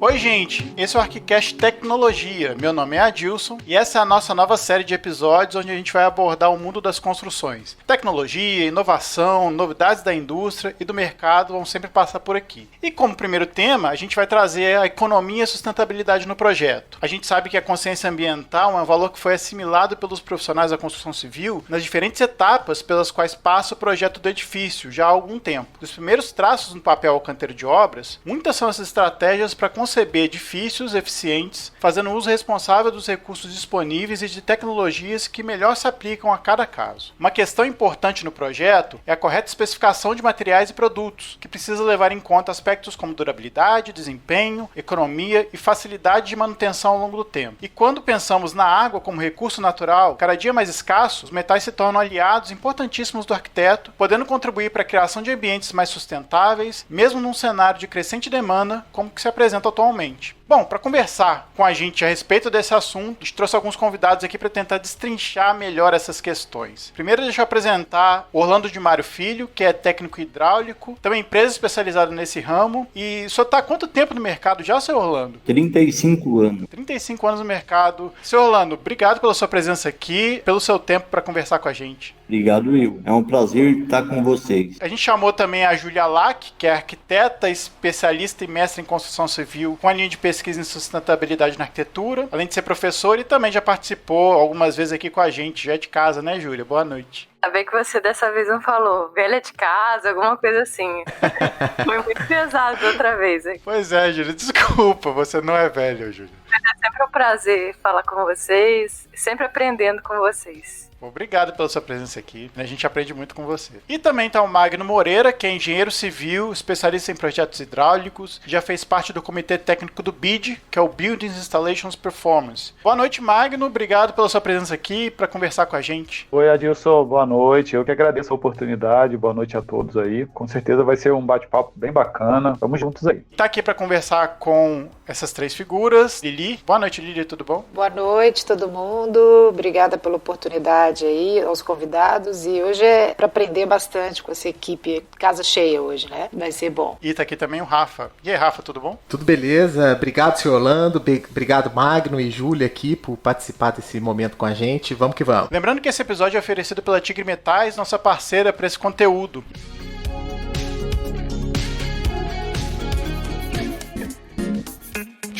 Oi, gente! Esse é o ArchiCast Tecnologia. Meu nome é Adilson e essa é a nossa nova série de episódios onde a gente vai abordar o mundo das construções. Tecnologia, inovação, novidades da indústria e do mercado vão sempre passar por aqui. E como primeiro tema, a gente vai trazer a economia e a sustentabilidade no projeto. A gente sabe que a consciência ambiental é um valor que foi assimilado pelos profissionais da construção civil nas diferentes etapas pelas quais passa o projeto do edifício já há algum tempo. Dos primeiros traços no papel ao canteiro de obras, muitas são as estratégias para conceber edifícios eficientes, fazendo uso responsável dos recursos disponíveis e de tecnologias que melhor se aplicam a cada caso. Uma questão importante no projeto é a correta especificação de materiais e produtos, que precisa levar em conta aspectos como durabilidade, desempenho, economia e facilidade de manutenção ao longo do tempo. E quando pensamos na água como recurso natural, cada dia mais escasso, os metais se tornam aliados importantíssimos do arquiteto, podendo contribuir para a criação de ambientes mais sustentáveis, mesmo num cenário de crescente demanda como que se apresenta atualmente. Bom, para conversar com a gente a respeito desse assunto, a gente trouxe alguns convidados aqui para tentar destrinchar melhor essas questões. Primeiro, deixa eu apresentar Orlando de Mário Filho, que é técnico hidráulico, também empresa especializada nesse ramo. E o senhor está há quanto tempo no mercado já, seu Orlando? 35 anos. 35 anos no mercado. Seu Orlando, obrigado pela sua presença aqui, pelo seu tempo para conversar com a gente. Obrigado, Will. É um prazer estar com vocês. A gente chamou também a Júlia Lack, que é arquiteta, especialista e mestre em construção civil, com a linha de pesquisa em sustentabilidade na arquitetura, além de ser professora, e também já participou algumas vezes aqui com a gente, já é de casa, né, Júlia? Boa noite. Ainda bem que você dessa vez não falou velha de casa, alguma coisa assim. Foi muito pesado outra vez. Hein? Pois é, Júlia, desculpa, você não é velha, Júlia. É sempre um prazer falar com vocês, sempre aprendendo com vocês. Obrigado pela sua presença aqui, a gente aprende muito com você. E também está o Magno Moreira, que é engenheiro civil, especialista em projetos hidráulicos, já fez parte do comitê técnico do BID, que é o Buildings Installations Performance. Boa noite, Magno, obrigado pela sua presença aqui para conversar com a gente. Oi, Adilson, boa noite, eu que agradeço a oportunidade, boa noite a todos aí, com certeza vai ser um bate-papo bem bacana, vamos juntos aí. Está aqui para conversar com essas três figuras, Lili. Boa noite, Lili, tudo bom? Boa noite, todo mundo, obrigada pela oportunidade aí aos convidados, e hoje é para aprender bastante com essa equipe, casa cheia hoje, né? Vai ser bom. E tá aqui também o Rafa. E aí, Rafa, tudo bom? Tudo beleza, obrigado, senhor Orlando, obrigado, Magno e Júlia aqui por participar desse momento com a gente, vamos que vamos. Lembrando que esse episódio é oferecido pela Tigre Metais, nossa parceira para esse conteúdo.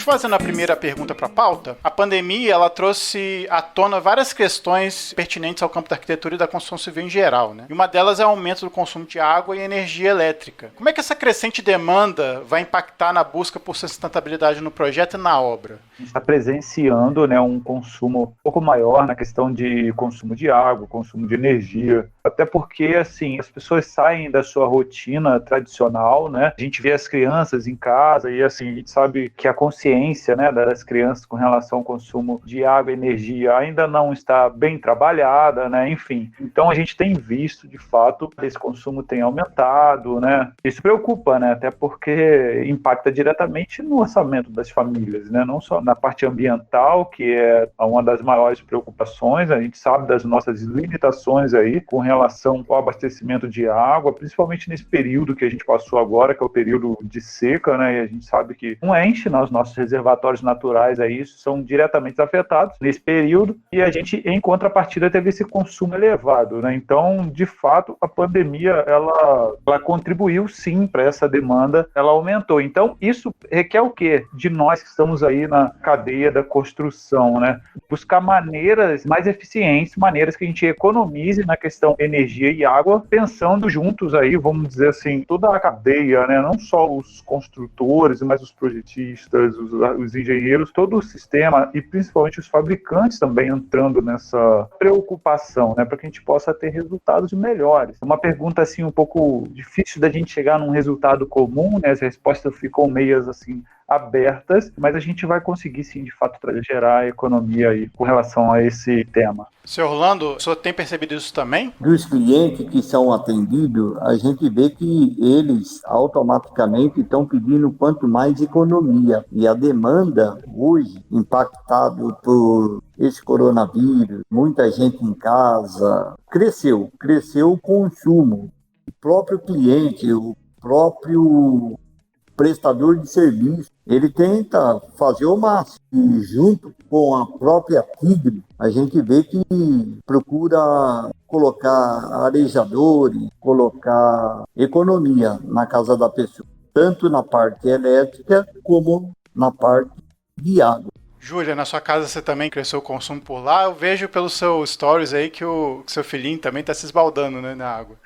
Fazendo a primeira pergunta para a pauta, a pandemia ela trouxe à tona várias questões pertinentes ao campo da arquitetura e da construção civil em geral, né? E uma delas é o aumento do consumo de água e energia elétrica. Como é que essa crescente demanda vai impactar na busca por sustentabilidade no projeto e na obra? A gente está presenciando, né, um consumo um pouco maior na questão de consumo de água, consumo de energia, até porque, assim, as pessoas saem da sua rotina tradicional, né? A gente vê as crianças em casa e, assim, a gente sabe que a consciência, né, das crianças com relação ao consumo de água e energia ainda não está bem trabalhada, né? Enfim, então a gente tem visto, de fato, que esse consumo tem aumentado, né? Isso preocupa, né? Até porque impacta diretamente no orçamento das famílias, né? Não só na parte ambiental, que é uma das maiores preocupações, a gente sabe das nossas limitações aí com relação ao abastecimento de água, principalmente nesse período que a gente passou agora, que é o período de seca, né? E a gente sabe que não enche nos nossos reservatórios naturais aí são diretamente afetados nesse período, e a gente, em contrapartida, teve esse consumo elevado, né? Então, de fato, a pandemia, ela contribuiu sim para essa demanda, ela aumentou. Então, isso requer o quê? De nós que estamos aí na cadeia da construção, né? Buscar maneiras mais eficientes, maneiras que a gente economize na questão energia e água, pensando juntos aí, vamos dizer assim, toda a cadeia, né? Não só os construtores, mas os projetistas, os engenheiros, todo o sistema e principalmente os fabricantes também entrando nessa preocupação, né, para que a gente possa ter resultados melhores. É uma pergunta assim um pouco difícil da gente chegar num resultado comum, né, as respostas ficam meias assim abertas, mas a gente vai conseguir sim, de fato, gerar economia aí com relação a esse tema. Senhor Orlando, o senhor tem percebido isso também? Dos clientes que são atendidos, a gente vê que eles automaticamente estão pedindo quanto mais economia. E a demanda hoje, impactado por esse coronavírus, muita gente em casa, cresceu o consumo. O próprio cliente, o próprio prestador de serviço, ele tenta fazer o máximo. E junto com a própria Tigre, a gente vê que procura colocar arejadores, colocar economia na casa da pessoa, tanto na parte elétrica como na parte de água. Júlia, na sua casa você também cresceu o consumo por lá? Eu vejo pelos seus stories aí que o seu filhinho também está se esbaldando, né, na água.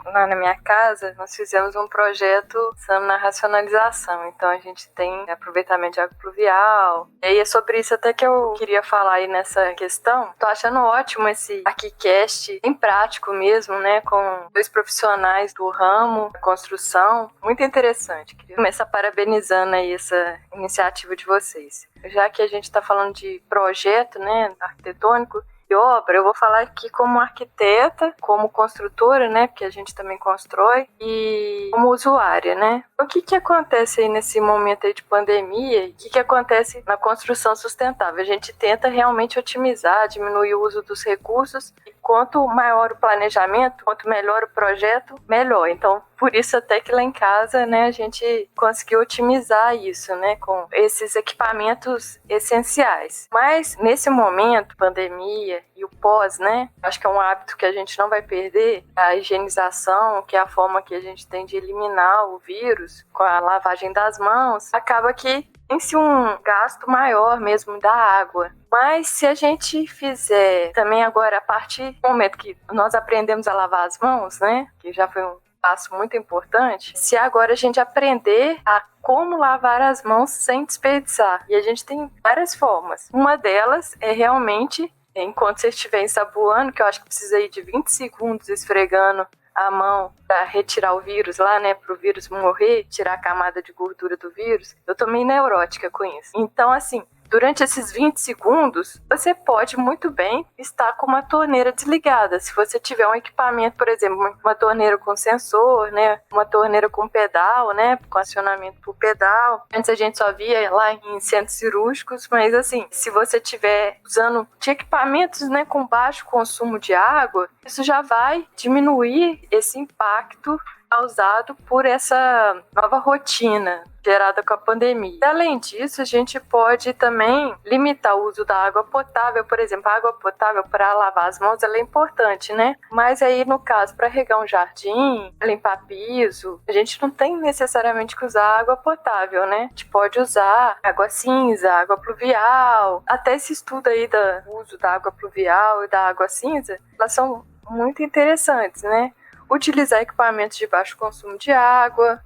Lá na minha casa, nós fizemos um projeto pensando na racionalização. Então, a gente tem aproveitamento de água pluvial. E aí, é sobre isso até que eu queria falar aí nessa questão. Tô achando ótimo esse ArchiCast, bem prático mesmo, né? Com 2 profissionais do ramo da construção. Muito interessante. Queria começar parabenizando aí essa iniciativa de vocês. Já que a gente está falando de projeto, né, arquitetônico, obra, eu vou falar aqui como arquiteta, como construtora, né, porque a gente também constrói, e como usuária, né. O que acontece aí nesse momento aí de pandemia, e o que acontece na construção sustentável? A gente tenta realmente otimizar, diminuir o uso dos recursos, e quanto maior o planejamento, quanto melhor o projeto, melhor. Então, por isso até que lá em casa, né, a gente conseguiu otimizar isso, né, com esses equipamentos essenciais. Mas, nesse momento, pandemia e o pós, né, acho que é um hábito que a gente não vai perder, a higienização, que é a forma que a gente tem de eliminar o vírus com a lavagem das mãos, acaba que tem-se um gasto maior mesmo da água. Mas se a gente fizer também agora, a partir do momento que nós aprendemos a lavar as mãos, né, que já foi um passo muito importante, se agora a gente aprender a como lavar as mãos sem desperdiçar. E a gente tem várias formas. Uma delas é realmente, enquanto você estiver ensaboando, que eu acho que precisa ir de 20 segundos esfregando a mão para retirar o vírus lá, né, para o vírus morrer, tirar a camada de gordura do vírus. Eu tô meio neurótica com isso. Então, assim, durante esses 20 segundos, você pode muito bem estar com uma torneira desligada. Se você tiver um equipamento, por exemplo, uma torneira com sensor, né, uma torneira com pedal, né, com acionamento por pedal. Antes a gente só via lá em centros cirúrgicos, mas assim, se você estiver usando de equipamentos, né, com baixo consumo de água, isso já vai diminuir esse impacto causado por essa nova rotina gerada com a pandemia. E, além disso, a gente pode também limitar o uso da água potável. Por exemplo, a água potável para lavar as mãos ela é importante, né? Mas aí, no caso, para regar um jardim, limpar piso, a gente não tem necessariamente que usar água potável, né? A gente pode usar água cinza, água pluvial. Até esse estudo aí do uso da água pluvial e da água cinza, elas são muito interessantes, né? Utilizar equipamentos de baixo consumo de água,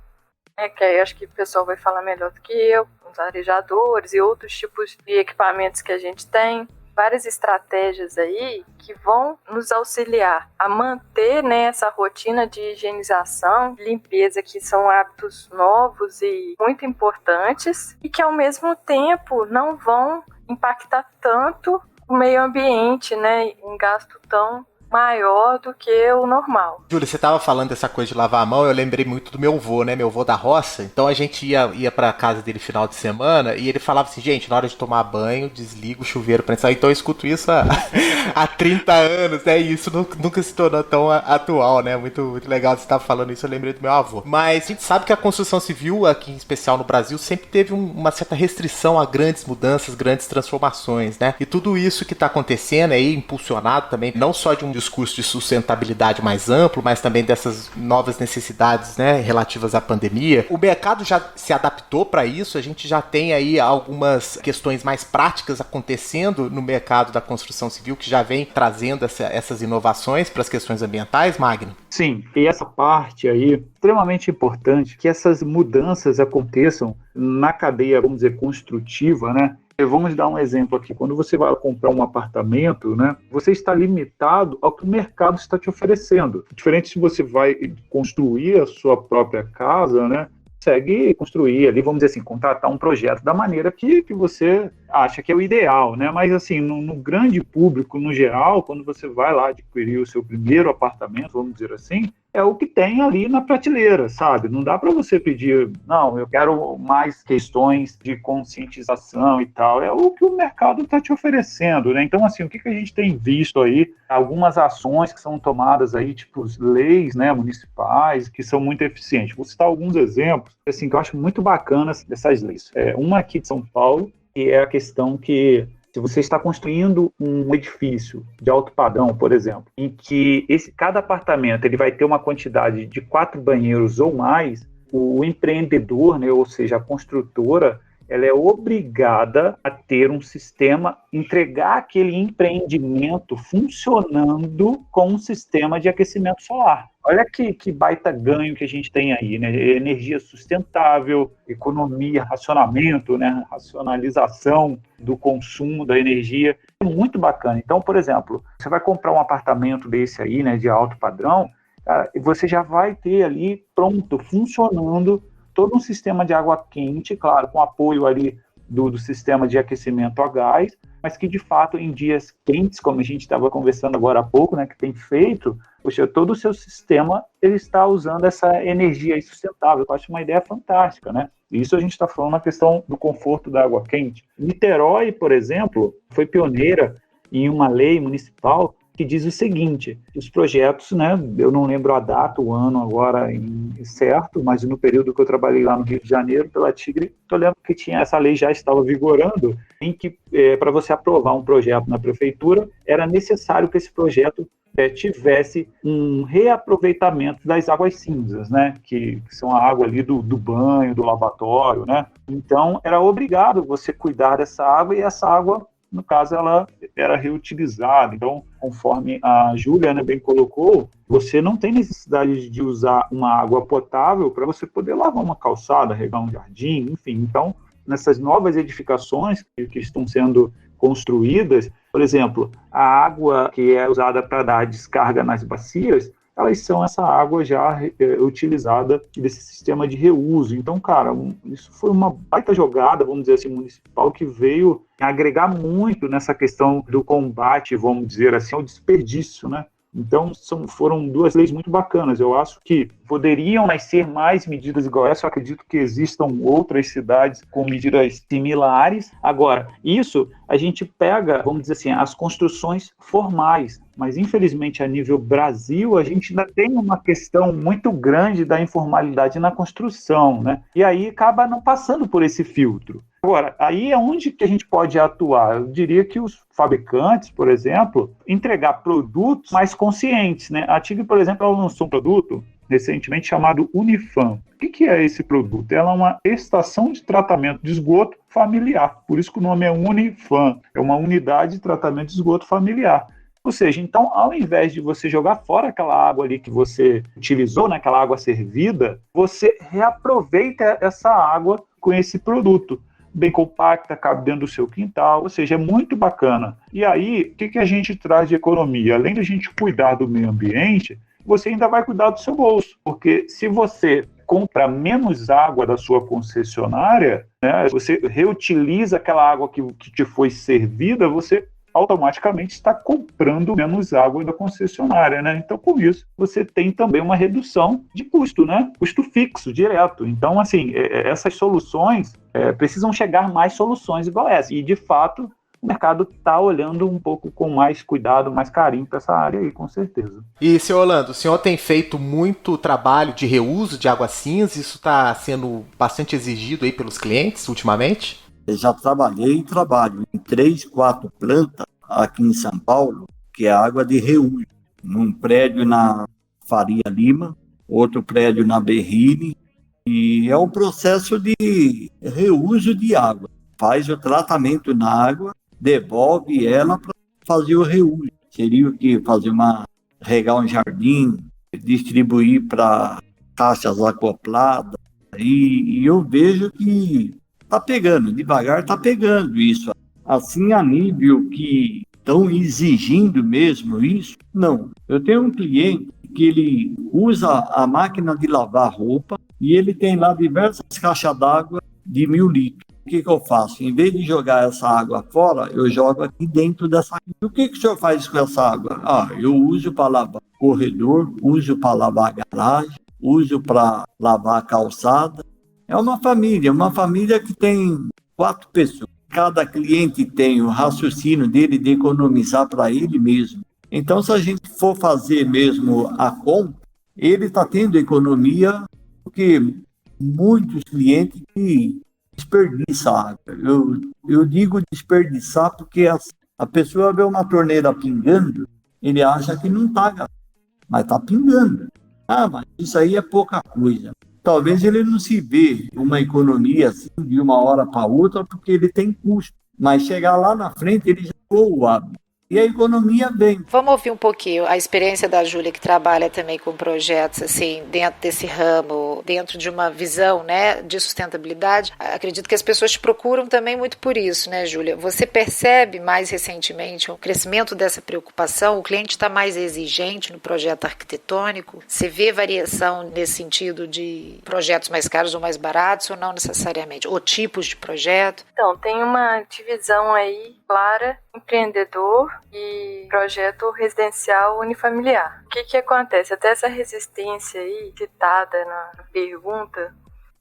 né, que aí acho que o pessoal vai falar melhor do que eu, os arejadores e outros tipos de equipamentos que a gente tem. Várias estratégias aí que vão nos auxiliar a manter, né, essa rotina de higienização, limpeza, que são hábitos novos e muito importantes e que ao mesmo tempo não vão impactar tanto o meio ambiente, né, em gasto tão maior do que o normal. Júlia, você tava falando dessa coisa de lavar a mão, eu lembrei muito do meu avô, né? Meu avô da roça. Então a gente ia pra casa dele final de semana e ele falava assim, gente, na hora de tomar banho, desliga o chuveiro pra entrar. Então eu escuto isso há 30 anos, né? E isso nunca se tornou tão atual, né? Muito, muito legal você estar falando isso, eu lembrei do meu avô. Mas a gente sabe que a construção civil, aqui em especial no Brasil, sempre teve uma certa restrição a grandes mudanças, grandes transformações, né? E tudo isso que tá acontecendo aí, impulsionado também, não só de um discurso de sustentabilidade mais amplo, mas também dessas novas necessidades, né, relativas à pandemia. O mercado já se adaptou para isso, a gente já tem aí algumas questões mais práticas acontecendo no mercado da construção civil, que já vem trazendo essas inovações para as questões ambientais, Magno? Sim, e essa parte aí, extremamente importante, que essas mudanças aconteçam na cadeia, vamos dizer, construtiva, né? Vamos dar um exemplo aqui. Quando você vai comprar um apartamento, né, você está limitado ao que o mercado está te oferecendo. Diferente se você vai construir a sua própria casa, né, consegue construir ali, vamos dizer assim, contratar um projeto da maneira que você acha que é o ideal, né? Mas assim, no grande público, no geral, quando você vai lá adquirir o seu primeiro apartamento, vamos dizer assim, é o que tem ali na prateleira, sabe? Não dá para você pedir, não, eu quero mais questões de conscientização e tal. É o que o mercado está te oferecendo, né? Então, assim, o que a gente tem visto aí? Algumas ações que são tomadas aí, tipo leis, né, municipais, que são muito eficientes. Vou citar alguns exemplos, assim, que eu acho muito bacanas dessas leis. Uma aqui de São Paulo, que é a questão que se você está construindo um edifício de alto padrão, por exemplo, em que cada apartamento ele vai ter uma quantidade de 4 banheiros ou mais, o empreendedor, né, ou seja, a construtora, ela é obrigada a ter um sistema, entregar aquele empreendimento funcionando com um sistema de aquecimento solar. Olha que baita ganho que a gente tem aí, né? Energia sustentável, economia, racionamento, né? Racionalização do consumo da energia. É muito bacana. Então, por exemplo, você vai comprar um apartamento desse aí, né, de alto padrão, cara, você já vai ter ali pronto, funcionando, todo um sistema de água quente, claro, com apoio ali do sistema de aquecimento a gás, mas que de fato em dias quentes, como a gente estava conversando agora há pouco, né, que tem feito, poxa, todo o seu sistema ele está usando essa energia sustentável. Eu acho uma ideia fantástica, né? Isso a gente está falando na questão do conforto da água quente. Niterói, por exemplo, foi pioneira em uma lei municipal que diz o seguinte: os projetos, né, eu não lembro a data, o ano agora certo, mas no período que eu trabalhei lá no Rio de Janeiro, pela Tigre, eu lembro que essa lei já estava vigorando, em que para você aprovar um projeto na prefeitura, era necessário que esse projeto tivesse um reaproveitamento das águas cinzas, né, que são a água ali do banho, do lavatório, né. Então, era obrigado você cuidar dessa água, e essa água, no caso, ela era reutilizada. Então, conforme a Júlia, né, bem colocou, você não tem necessidade de usar uma água potável para você poder lavar uma calçada, regar um jardim, enfim. Então, nessas novas edificações que estão sendo construídas, por exemplo, a água que é usada para dar descarga nas bacias, elas são essa água já utilizada desse sistema de reuso. Então, cara, isso foi uma baita jogada, vamos dizer assim, municipal, que veio agregar muito nessa questão do combate, vamos dizer assim, ao desperdício, né? Então, foram duas leis muito bacanas. Eu acho que poderiam nascer mais medidas igual essa. Eu acredito que existam outras cidades com medidas similares. Agora, isso a gente pega, vamos dizer assim, as construções formais. Mas, infelizmente, a nível Brasil, a gente ainda tem uma questão muito grande da informalidade na construção, né? E aí acaba não passando por esse filtro. Agora, aí é onde que a gente pode atuar. Eu diria que os fabricantes, por exemplo, entregar produtos mais conscientes, né? A Tigre, por exemplo, ela lançou um produto recentemente chamado Unifam. O que é esse produto? Ela é uma estação de tratamento de esgoto familiar. Por isso que o nome é Unifam. É uma unidade de tratamento de esgoto familiar. Ou seja, então, ao invés de você jogar fora aquela água ali que você utilizou, naquela água servida, você reaproveita essa água com esse produto. Bem compacta, cabe dentro do seu quintal, ou seja, é muito bacana. E aí, o que a gente traz de economia? Além da gente cuidar do meio ambiente, você ainda vai cuidar do seu bolso, porque se você compra menos água da sua concessionária, né, você reutiliza aquela água que te foi servida, você automaticamente está comprando menos água da concessionária, né? Então, com isso, você tem também uma redução de custo, né? Custo fixo, direto. Então, assim, essas soluções, precisam chegar mais soluções igual essa. E, de fato, o mercado está olhando um pouco com mais cuidado, mais carinho para essa área aí, com certeza. E, senhor Orlando, o senhor tem feito muito trabalho de reuso de água cinza? Isso está sendo bastante exigido aí pelos clientes ultimamente? Eu já trabalhei e trabalho em 3, 4 plantas aqui em São Paulo, que é água de reuso. Num prédio na Faria Lima, outro prédio na Berrini, e é um processo de reuso de água. Faz o tratamento na água, devolve ela para fazer o reuso. Seria o que? Regar um jardim, distribuir para caixas acopladas. E eu vejo que está pegando, devagar está pegando isso. Assim, a nível que estão exigindo mesmo isso, não. Eu tenho um cliente que ele usa a máquina de lavar roupa e ele tem lá diversas caixas d'água de 1.000 litros. O que eu faço? Em vez de jogar essa água fora, eu jogo aqui dentro dessa água. O que o senhor faz com essa água? Eu uso para lavar corredor, uso para lavar a garagem, uso para lavar a calçada. É uma família que tem 4 pessoas. Cada cliente tem o raciocínio dele de economizar para ele mesmo. Então, se a gente for fazer mesmo a conta, ele está tendo economia, porque muitos clientes que desperdiçam água. Eu digo desperdiçar porque a pessoa vê uma torneira pingando, ele acha que não está gastando, mas está pingando. Ah, mas isso aí é pouca coisa. Talvez ele não se vê uma economia assim de uma hora para outra, porque ele tem custo. Mas chegar lá na frente, ele já voa o hábito. E a economia vem. Vamos ouvir um pouquinho a experiência da Júlia, que trabalha também com projetos assim, dentro desse ramo, dentro de uma visão, né, de sustentabilidade. Acredito que as pessoas te procuram também muito por isso, né, Júlia? Você percebe mais recentemente o crescimento dessa preocupação? O cliente está mais exigente no projeto arquitetônico? Você vê variação nesse sentido de projetos mais caros ou mais baratos, ou não necessariamente? Ou tipos de projeto? Então, tem uma divisão aí clara, empreendedor e projeto residencial unifamiliar. O que acontece? Até essa resistência aí, citada na pergunta,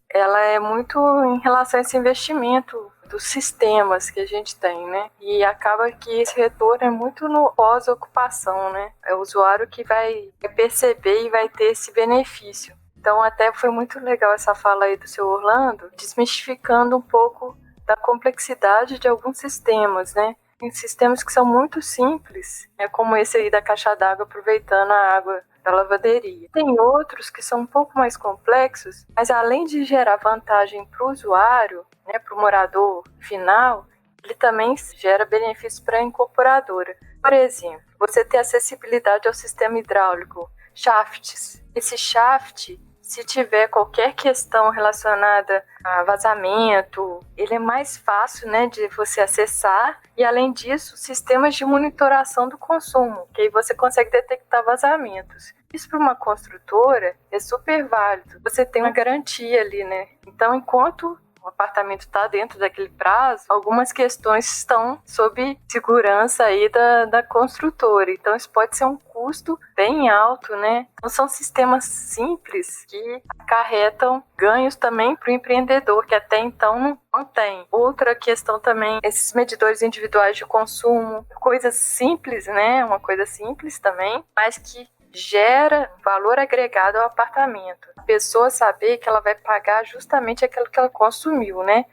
ela é muito em relação a esse investimento dos sistemas que a gente tem, né? E acaba que esse retorno é muito no pós-ocupação, né? É o usuário que vai perceber e vai ter esse benefício. Então, até foi muito legal essa fala aí do seu Orlando, desmistificando um pouco da complexidade de alguns sistemas, né? Tem sistemas que são muito simples, como esse aí da caixa d'água aproveitando a água da lavanderia. Tem outros que são um pouco mais complexos, mas além de gerar vantagem para o usuário, né, para o morador final, ele também gera benefícios para a incorporadora. Por exemplo, você ter acessibilidade ao sistema hidráulico, shafts. Esse shaft, se tiver qualquer questão relacionada a vazamento, ele é mais fácil, né, de você acessar. E, além disso, sistemas de monitoração do consumo, que aí você consegue detectar vazamentos. Isso para uma construtora é super válido. Você tem uma garantia ali, né? Então, enquanto o apartamento está dentro daquele prazo, algumas questões estão sob segurança aí da construtora. Então, isso pode ser um custo bem alto, né? Então, são sistemas simples que acarretam ganhos também para o empreendedor, que até então não tem. Outra questão também, esses medidores individuais de consumo, coisas simples, né? Uma coisa simples também, mas que gera valor agregado ao apartamento. A pessoa saber que ela vai pagar justamente aquilo que ela consumiu, né?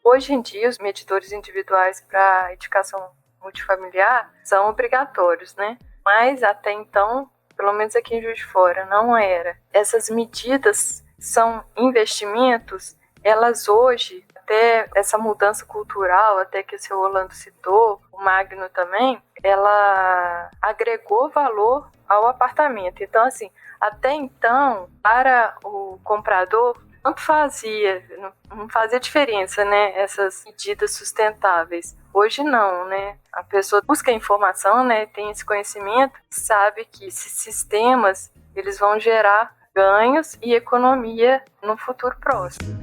Hoje em dia, os medidores individuais para edificação multifamiliar são obrigatórios, né? Mas até então, pelo menos aqui em Juiz de Fora, não era. Essas medidas são investimentos, elas hoje, até essa mudança cultural, até que o seu Orlando citou, o Magno também, ela agregou valor ao apartamento. Então, assim, até então, para o comprador, tanto fazia, não fazia diferença, né, essas medidas sustentáveis. Hoje não, né? A pessoa busca informação, né, tem esse conhecimento, sabe que esses sistemas, eles vão gerar ganhos e economia no futuro próximo.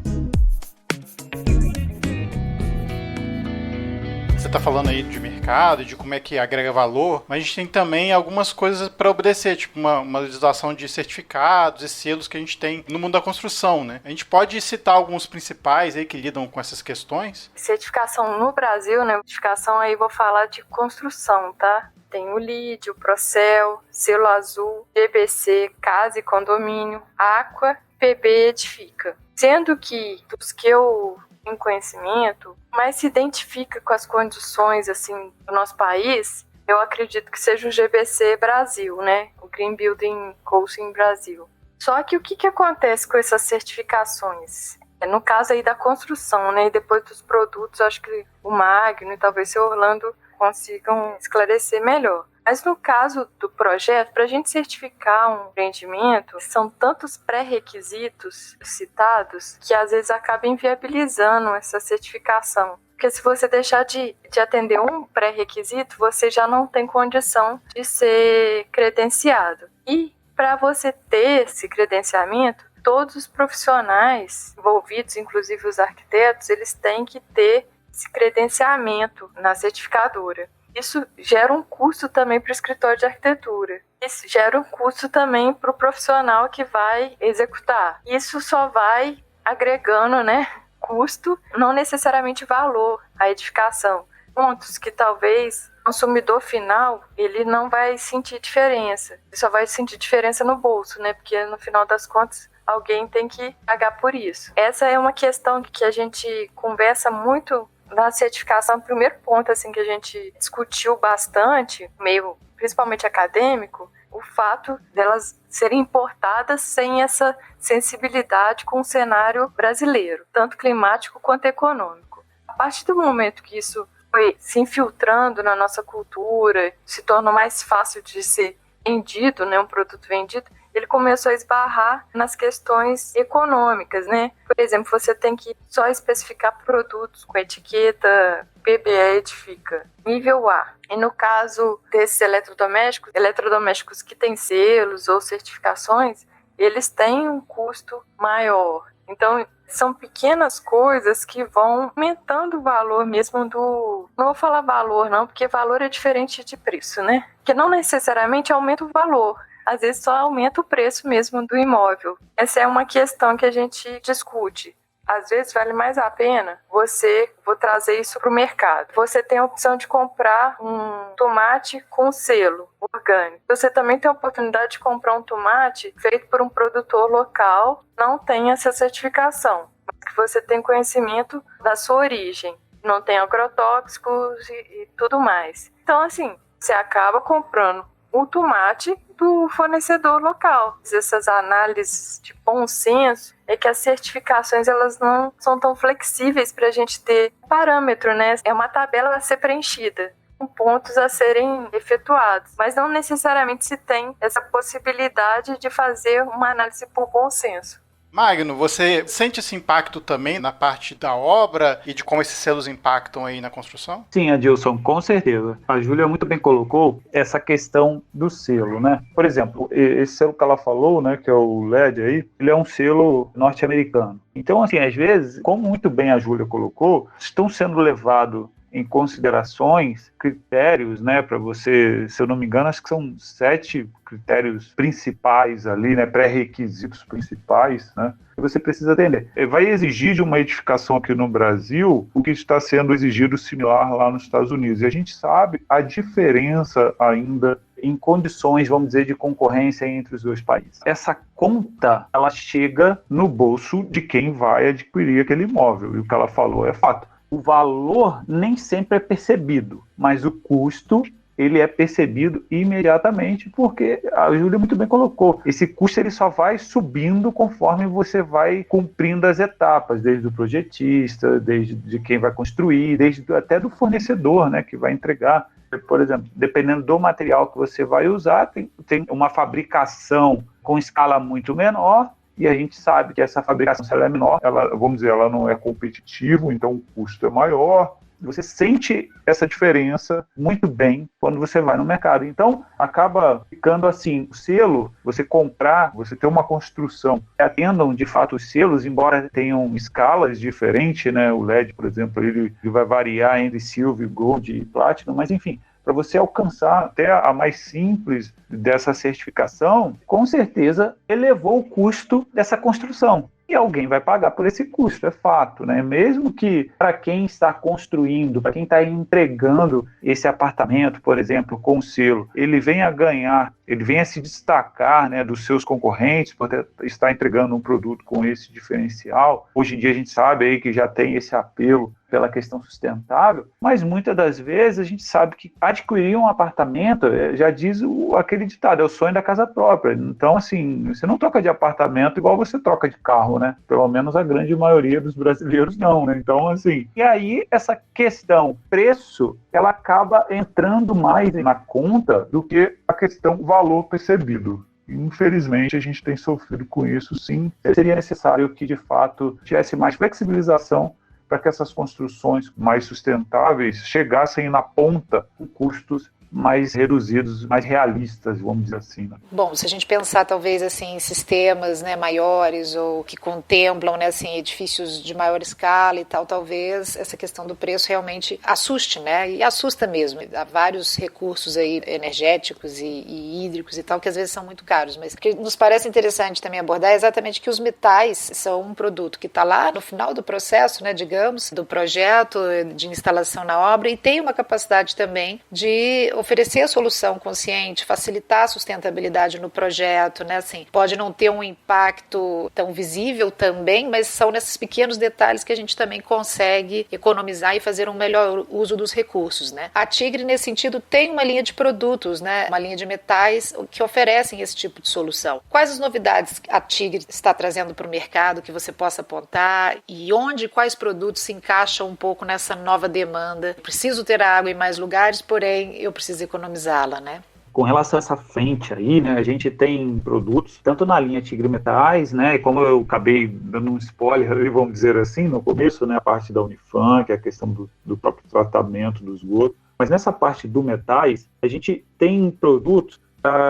Você está falando aí de mercado, de como é que agrega valor, mas a gente tem também algumas coisas para obedecer, tipo uma legislação de certificados e selos que a gente tem no mundo da construção, né? A gente pode citar alguns principais aí que lidam com essas questões? Certificação no Brasil, né? Certificação aí vou falar de construção, tá? Tem o LEED, o Procel, Selo Azul, GBC, Casa e Condomínio, Aqua, PB Edifica. Sendo que dos que eu em conhecimento, mas se identifica com as condições assim do nosso país, eu acredito que seja o GBC Brasil, né? O Green Building Council Brasil. Só que o que acontece com essas certificações? No caso aí da construção, né? E depois dos produtos, acho que o Magno e talvez o Orlando consigam esclarecer melhor. Mas no caso do projeto, para a gente certificar um empreendimento, são tantos pré-requisitos citados que às vezes acaba inviabilizando essa certificação. Porque se você deixar de atender um pré-requisito, você já não tem condição de ser credenciado. E para você ter esse credenciamento, todos os profissionais envolvidos, inclusive os arquitetos, eles têm que ter esse credenciamento na certificadora. Isso gera um custo também para o escritório de arquitetura. Isso gera um custo também para o profissional que vai executar. Isso só vai agregando, né, custo, não necessariamente valor à edificação. Pontos que talvez o consumidor final ele não vai sentir diferença. Ele só vai sentir diferença no bolso, né? Porque no final das contas alguém tem que pagar por isso. Essa é uma questão que a gente conversa muito na certificação. O primeiro ponto assim que a gente discutiu bastante, meio principalmente acadêmico, o fato delas serem importadas sem essa sensibilidade com o cenário brasileiro, tanto climático quanto econômico. A partir do momento que isso foi se infiltrando na nossa cultura, se tornou mais fácil de ser vendido, né, um produto vendido, ele começou a esbarrar nas questões econômicas, né? Por exemplo, você tem que só especificar produtos com etiqueta PBE Edifica, nível A. E no caso desses eletrodomésticos que têm selos ou certificações, eles têm um custo maior. Então, são pequenas coisas que vão aumentando o valor mesmo do... Não vou falar valor não, porque valor é diferente de preço, né? Porque não necessariamente aumenta o valor. Às vezes só aumenta o preço mesmo do imóvel. Essa é uma questão que a gente discute. Às vezes vale mais a pena vou trazer isso para o mercado. Você tem a opção de comprar um tomate com selo orgânico. Você também tem a oportunidade de comprar um tomate feito por um produtor local, não tem essa certificação, mas que você tem conhecimento da sua origem, não tem agrotóxicos e tudo mais. Então, assim, você acaba comprando o tomate do fornecedor local. Essas análises de bom senso é que as certificações elas não são tão flexíveis para a gente ter parâmetro, né? É uma tabela a ser preenchida, com pontos a serem efetuados, mas não necessariamente se tem essa possibilidade de fazer uma análise por bom senso. Magno, você sente esse impacto também na parte da obra e de como esses selos impactam aí na construção? Sim, Adilson, com certeza. A Júlia muito bem colocou essa questão do selo, né? Por exemplo, esse selo que ela falou, né, que é o LED aí, ele é um selo norte-americano. Então, assim, às vezes, como muito bem a Júlia colocou, estão sendo levados em considerações, critérios, né, para você, se eu não me engano, acho que são 7 critérios principais ali, né, pré-requisitos principais, né, que você precisa atender. Vai exigir de uma edificação aqui no Brasil o que está sendo exigido similar lá nos Estados Unidos. E a gente sabe a diferença ainda em condições, vamos dizer, de concorrência entre os dois países. Essa conta, ela chega no bolso de quem vai adquirir aquele imóvel. E o que ela falou é fato. O valor nem sempre é percebido, mas o custo ele é percebido imediatamente, porque a Júlia muito bem colocou, esse custo ele só vai subindo conforme você vai cumprindo as etapas, desde o projetista, desde de quem vai construir, até do fornecedor, né, que vai entregar. Por exemplo, dependendo do material que você vai usar, tem uma fabricação com escala muito menor, e a gente sabe que essa fabricação, se ela é menor, vamos dizer, ela não é competitiva, então o custo é maior. Você sente essa diferença muito bem quando você vai no mercado. Então, acaba ficando assim, o selo, você comprar, você ter uma construção que atendam de fato os selos, embora tenham escalas diferentes, né? O LED, por exemplo, ele vai variar entre Silver, Gold e Platinum, mas enfim, para você alcançar até a mais simples dessa certificação, com certeza elevou o custo dessa construção. E alguém vai pagar por esse custo, é fato, né? Mesmo que para quem está construindo, para quem está entregando esse apartamento, por exemplo, com o selo, ele venha a ganhar, ele venha a se destacar, né, dos seus concorrentes, por estar entregando um produto com esse diferencial. Hoje em dia a gente sabe aí que já tem esse apelo pela questão sustentável, mas muitas das vezes a gente sabe que adquirir um apartamento, já diz aquele ditado, é o sonho da casa própria. Então, assim, você não troca de apartamento igual você troca de carro, né? Pelo menos a grande maioria dos brasileiros não, né? Então, assim, e aí essa questão preço, ela acaba entrando mais na conta do que a questão valor percebido. Infelizmente, a gente tem sofrido com isso, sim. Seria necessário que, de fato, tivesse mais flexibilização para que essas construções mais sustentáveis chegassem na ponta com custos mais reduzidos, mais realistas, vamos dizer assim. Né? Bom, se a gente pensar talvez assim em sistemas, né, maiores ou que contemplam, né, assim, edifícios de maior escala e tal, talvez essa questão do preço realmente assuste, né? E assusta mesmo. Há vários recursos aí energéticos e hídricos e tal que às vezes são muito caros, mas o que nos parece interessante também abordar é exatamente que os metais são um produto que está lá no final do processo, né, digamos, do projeto de instalação na obra e tem uma capacidade também de oferecer a solução consciente, facilitar a sustentabilidade no projeto, né? Assim, pode não ter um impacto tão visível também, mas são nesses pequenos detalhes que a gente também consegue economizar e fazer um melhor uso dos recursos, né? A Tigre, nesse sentido, tem uma linha de produtos, né? Uma linha de metais que oferecem esse tipo de solução. Quais as novidades a Tigre está trazendo para o mercado que você possa apontar e quais produtos se encaixam um pouco nessa nova demanda? Preciso ter água em mais lugares, porém eu preciso economizá-la, né? Com relação a essa frente aí, né, a gente tem produtos, tanto na linha Tigre Metais, né, e como eu acabei dando um spoiler ali, vamos dizer assim, no começo, né, a parte da Unifam, que é a questão do próprio tratamento do esgoto, mas nessa parte do metais, a gente tem produtos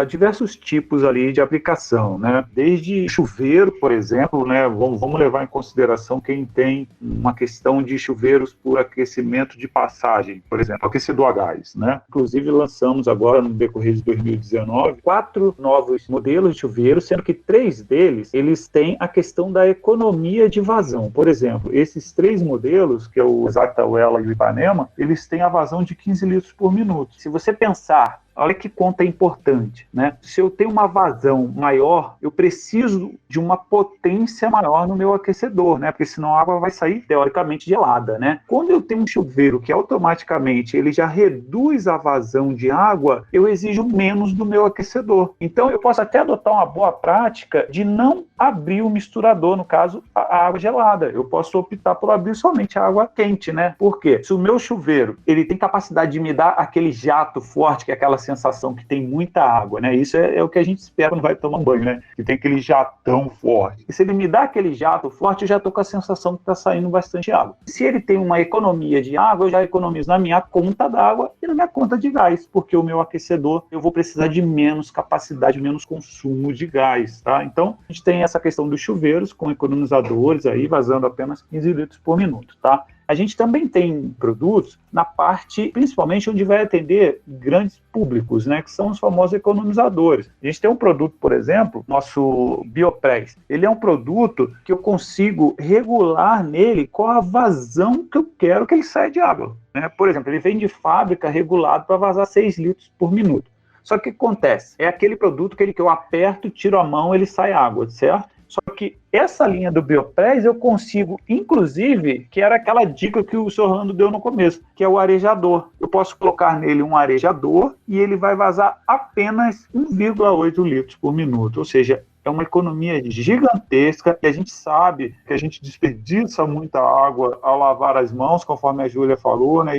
diversos tipos ali de aplicação, né? Desde chuveiro, por exemplo, né? Vamos levar em consideração quem tem uma questão de chuveiros por aquecimento de passagem, por exemplo, aquecedor a gás, né? Inclusive lançamos agora no decorrer de 2019 4 novos modelos de chuveiros, sendo que 3 deles eles têm a questão da economia de vazão. Por exemplo, esses 3 modelos, que é o Exatawela e o Ipanema, eles têm a vazão de 15 litros por minuto. Se você pensar, olha que conta importante, né? Se eu tenho uma vazão maior, eu preciso de uma potência maior no meu aquecedor, né? Porque senão a água vai sair, teoricamente, gelada, né? Quando eu tenho um chuveiro que automaticamente ele já reduz a vazão de água, eu exijo menos do meu aquecedor. Então, eu posso até adotar uma boa prática de não abrir o misturador, no caso, a água gelada. Eu posso optar por abrir somente a água quente, né? Por quê? Se o meu chuveiro ele tem capacidade de me dar aquele jato forte, que é aquela sensação que tem muita água, né? Isso é o que a gente espera quando vai tomar um banho, né? Que tem aquele jatão forte. E se ele me dá aquele jato forte, eu já estou com a sensação que está saindo bastante água. Se ele tem uma economia de água, eu já economizo na minha conta d'água e na minha conta de gás, porque o meu aquecedor, eu vou precisar de menos capacidade, menos consumo de gás, tá? Então, a gente tem essa questão dos chuveiros com economizadores aí, vazando apenas 15 litros por minuto, tá? A gente também tem produtos na parte, principalmente, onde vai atender grandes públicos, né, que são os famosos economizadores. A gente tem um produto, por exemplo, nosso Biopress. Ele é um produto que eu consigo regular nele qual a vazão que eu quero que ele saia de água, né? Por exemplo, ele vem de fábrica regulado para vazar 6 litros por minuto. Só que o que acontece? É aquele produto que eu aperto, tiro a mão, ele sai água, certo? Só que essa linha do Biopress eu consigo, inclusive, que era aquela dica que o Sr. Orlando deu no começo, que é o arejador. Eu posso colocar nele um arejador e ele vai vazar apenas 1,8 litros por minuto. Ou seja, é uma economia gigantesca e a gente sabe que a gente desperdiça muita água ao lavar as mãos, conforme a Júlia falou, né?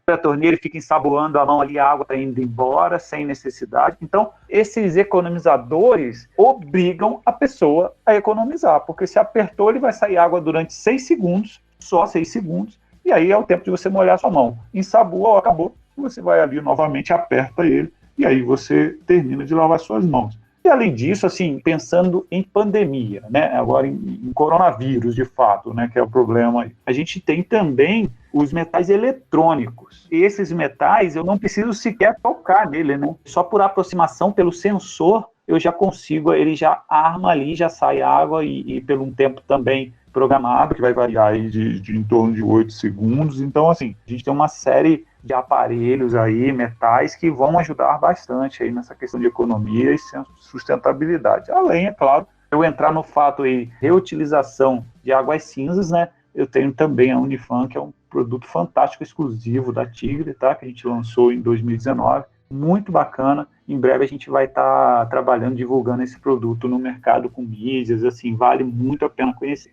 A torneira fica ensaboando a mão ali, a água está indo embora sem necessidade. Então, esses economizadores obrigam a pessoa a economizar, porque se apertou, ele vai sair água durante 6 segundos, só 6 segundos, e aí é o tempo de você molhar sua mão. Ensaboou, acabou, você vai ali novamente, aperta ele, e aí você termina de lavar suas mãos. E além disso, assim, pensando em pandemia, né, agora em coronavírus, de fato, né, que é o problema aí, a gente tem também os metais eletrônicos. E esses metais, eu não preciso sequer tocar nele, né? Só por aproximação pelo sensor, eu já consigo, ele já arma ali, já sai água e por um tempo também programado, que vai variar aí de em torno de 8 segundos. Então, assim, a gente tem uma série de aparelhos aí, metais, que vão ajudar bastante aí nessa questão de economia e sustentabilidade. Além, é claro, eu entrar no fato aí, reutilização de águas cinzas, né? Eu tenho também a Unifam, que é um produto fantástico, exclusivo da Tigre, tá? Que a gente lançou em 2019, muito bacana. Em breve a gente vai estar trabalhando, divulgando esse produto no mercado com mídias, assim, vale muito a pena conhecer.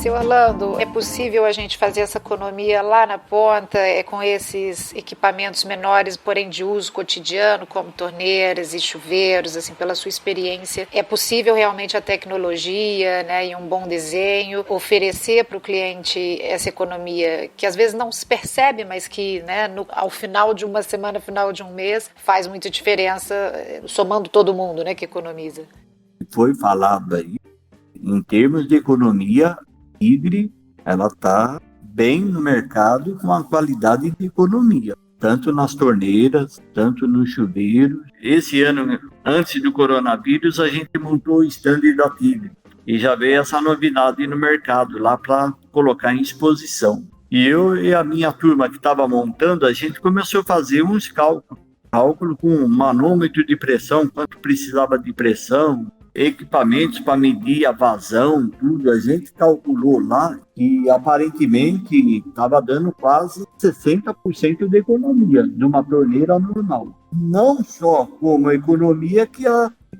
Seu Orlando, é possível a gente fazer essa economia lá na ponta, com esses equipamentos menores, porém de uso cotidiano, como torneiras e chuveiros, assim, pela sua experiência? É possível realmente a tecnologia, né, e um bom desenho oferecer para o cliente essa economia que às vezes não se percebe, mas que, né, ao final de uma semana, final de um mês, faz muita diferença, somando todo mundo, né, que economiza? Foi falado aí, em termos de economia, a Tigre, ela está bem no mercado com a qualidade de economia, tanto nas torneiras, tanto nos chuveiros. Esse ano, antes do coronavírus, a gente montou o stand da Tigre e já veio essa novidade no mercado lá para colocar em exposição. E eu e a minha turma que estava montando, a gente começou a fazer uns cálculos com manômetro de pressão, quanto precisava de pressão, equipamentos para medir a vazão, tudo. A gente calculou lá e aparentemente estava dando quase 60% de economia de uma torneira normal. Não só como economia, que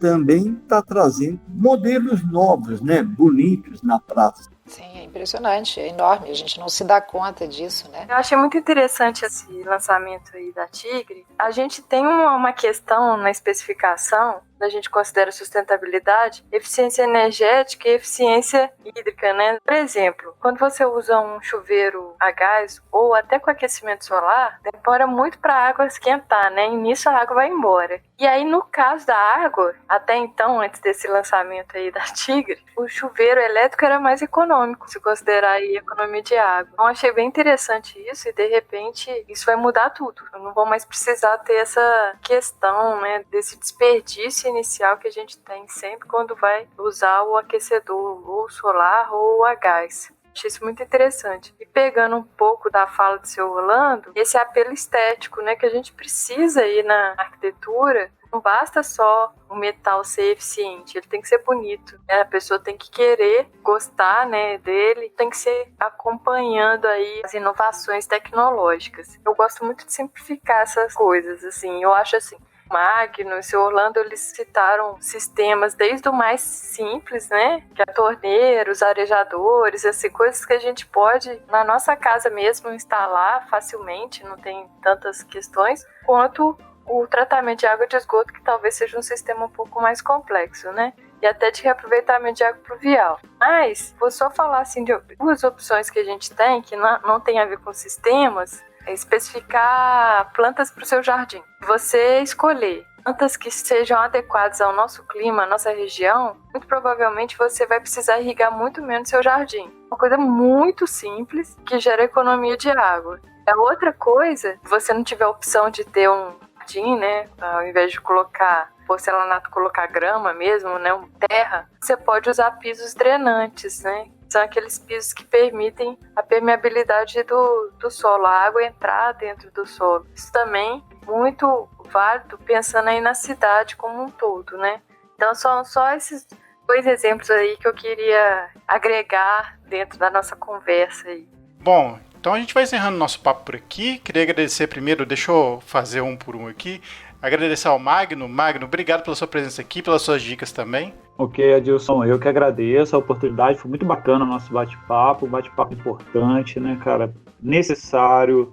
também está trazendo modelos novos, né, bonitos na praça. Sim, é impressionante, é enorme, a gente não se dá conta disso, né? Eu achei muito interessante esse lançamento aí da Tigre. A gente tem uma questão na especificação, a gente considera sustentabilidade, eficiência energética e eficiência hídrica, né? Por exemplo, quando você usa um chuveiro a gás ou até com aquecimento solar, demora muito para a água esquentar, né? E nisso a água vai embora. E aí, no caso da água, até então, antes desse lançamento aí da Tigre, o chuveiro elétrico era mais econômico, se considerar aí economia de água. Então, achei bem interessante isso e, de repente, isso vai mudar tudo. Eu não vou mais precisar ter essa questão, né, desse desperdício inicial que a gente tem sempre quando vai usar o aquecedor ou solar ou a gás. Achei isso muito interessante. E pegando um pouco da fala do seu Orlando, esse apelo estético, né, que a gente precisa aí na arquitetura, não basta só o metal ser eficiente, ele tem que ser bonito, né? A pessoa tem que querer gostar, né, dele, tem que ser acompanhando aí as inovações tecnológicas. Eu gosto muito de simplificar essas coisas, assim, eu acho assim, Magno e seu Orlando, eles citaram sistemas desde o mais simples, né, que é torneira, os arejadores, assim, coisas que a gente pode na nossa casa mesmo instalar facilmente, não tem tantas questões, quanto o tratamento de água de esgoto, que talvez seja um sistema um pouco mais complexo, né, e até de reaproveitamento de água pluvial. Mas vou só falar assim de duas opções que a gente tem que não tem a ver com sistemas. É especificar plantas para o seu jardim. Você escolher plantas que sejam adequadas ao nosso clima, à nossa região, muito provavelmente você vai precisar irrigar muito menos seu jardim. Uma coisa muito simples que gera economia de água. A outra coisa, se você não tiver a opção de ter um jardim, né, ao invés de colocar porcelanato, colocar grama mesmo, né, terra, você pode usar pisos drenantes, né? São aqueles pisos que permitem a permeabilidade do solo, a água entrar dentro do solo. Isso também é muito válido pensando aí na cidade como um todo, né? Então são só esses dois exemplos aí que eu queria agregar dentro da nossa conversa aí. Bom, então a gente vai encerrando nosso papo por aqui. Queria agradecer primeiro, deixa eu fazer um por um aqui. Agradecer ao Magno. Magno, obrigado pela sua presença aqui, pelas suas dicas também. Ok, Adilson, eu que agradeço a oportunidade, foi muito bacana o nosso bate-papo, importante, né, cara? Necessário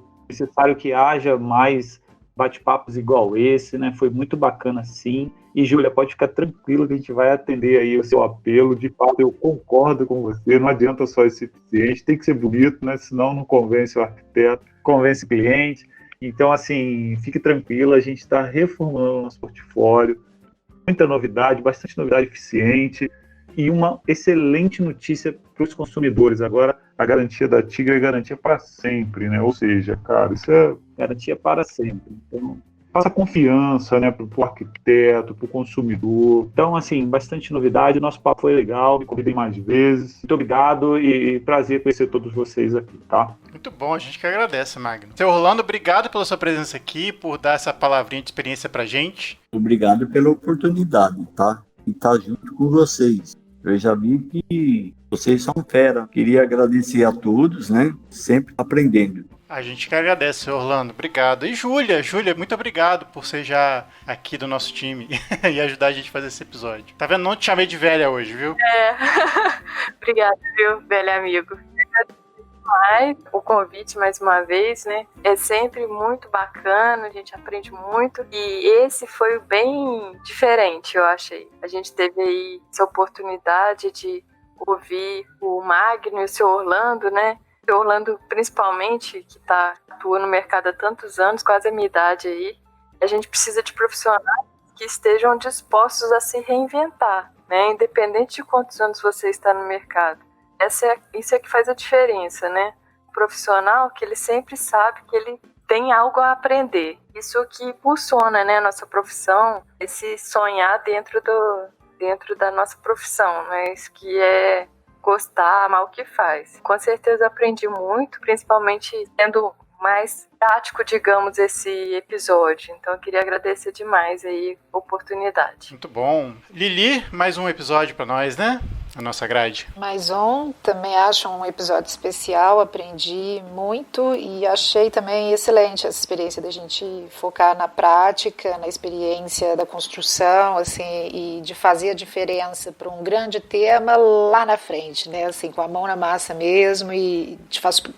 que haja mais bate-papos igual esse, né? Foi muito bacana, sim. E, Júlia, pode ficar tranquilo que a gente vai atender aí o seu apelo. De fato, eu concordo com você, não adianta só ser eficiente, tem que ser bonito, né? Senão não convence o arquiteto, convence o cliente. Então, assim, fique tranquilo, a gente está reformulando o nosso portfólio, muita novidade, bastante novidade eficiente e uma excelente notícia para os consumidores. Agora, a garantia da Tigre é garantia para sempre, né? Ou seja, cara, isso é garantia para sempre. Então, passa confiança, né, para o arquiteto, para o consumidor. Então, assim, bastante novidade. O nosso papo foi legal, me convidem mais vezes. Muito obrigado e prazer conhecer todos vocês aqui, tá? Muito bom, a gente que agradece, Magno. Seu Orlando, obrigado pela sua presença aqui, por dar essa palavrinha de experiência pra gente. Obrigado pela oportunidade, tá? E estar junto com vocês. Eu já vi que vocês são fera. Queria agradecer a todos, né? Sempre aprendendo. A gente que agradece, Orlando. Obrigado. E Júlia, muito obrigado por ser já aqui do nosso time e ajudar a gente a fazer esse episódio. Tá vendo? Não te chamei de velha hoje, viu? Obrigada, viu, velho amigo. O convite mais uma vez, né? É sempre muito bacana, a gente aprende muito. E esse foi bem diferente, eu achei. A gente teve aí essa oportunidade de ouvir o Magno e o seu Orlando, né? O Orlando, principalmente, que atua no mercado há tantos anos, quase a minha idade aí. A gente precisa de profissionais que estejam dispostos a se reinventar, né? Independente de quantos anos você está no mercado. Isso é que faz a diferença, né? O profissional que ele sempre sabe que ele tem algo a aprender. Isso que impulsiona, né, a nossa profissão, esse sonhar dentro da nossa profissão, né? Isso que é gostar, amar o que faz. Com certeza aprendi muito, principalmente sendo mais prático, digamos, esse episódio. Então eu queria agradecer demais aí a oportunidade. Muito bom. Lili, mais um episódio pra nós, né? A nossa grade. Mais um, também acho um episódio especial, aprendi muito e achei também excelente essa experiência da gente focar na prática, na experiência da construção, assim, e de fazer a diferença para um grande tema lá na frente, né, assim, com a mão na massa mesmo e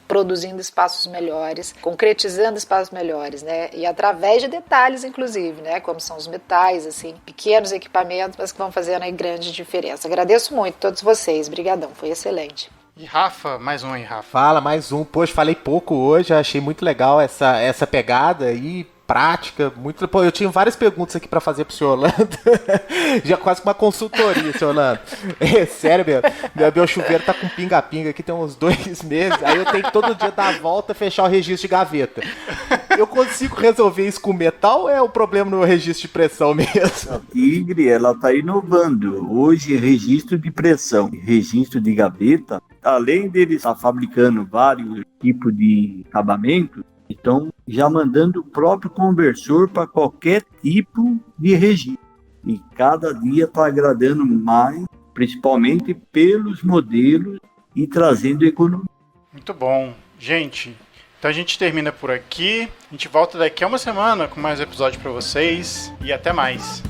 produzindo espaços melhores, concretizando espaços melhores, né, e através de detalhes, inclusive, né, como são os metais, assim, pequenos equipamentos, mas que vão fazendo aí grande diferença. Agradeço muito todos vocês, brigadão, foi excelente. E Rafa, mais um aí, Rafa. Fala, mais um. Poxa, falei pouco hoje, achei muito legal essa pegada aí, prática, muito... Pô, eu tinha várias perguntas aqui pra fazer pro senhor Orlando, já quase uma consultoria, senhor Orlando. É sério mesmo, meu chuveiro tá com pinga-pinga aqui tem uns 2 meses, aí eu tenho que todo dia dar a volta e fechar o registro de gaveta. Eu consigo resolver isso com metal ou é o problema no registro de pressão mesmo? A Tigre, ela está inovando. Hoje, registro de pressão, registro de gaveta, além deles estar fabricando vários tipos de acabamento, estão já mandando o próprio conversor para qualquer tipo de registro. E cada dia está agradando mais, principalmente pelos modelos e trazendo economia. Muito bom. Gente, então a gente termina por aqui. A gente volta daqui a uma semana com mais um episódio para vocês. E até mais.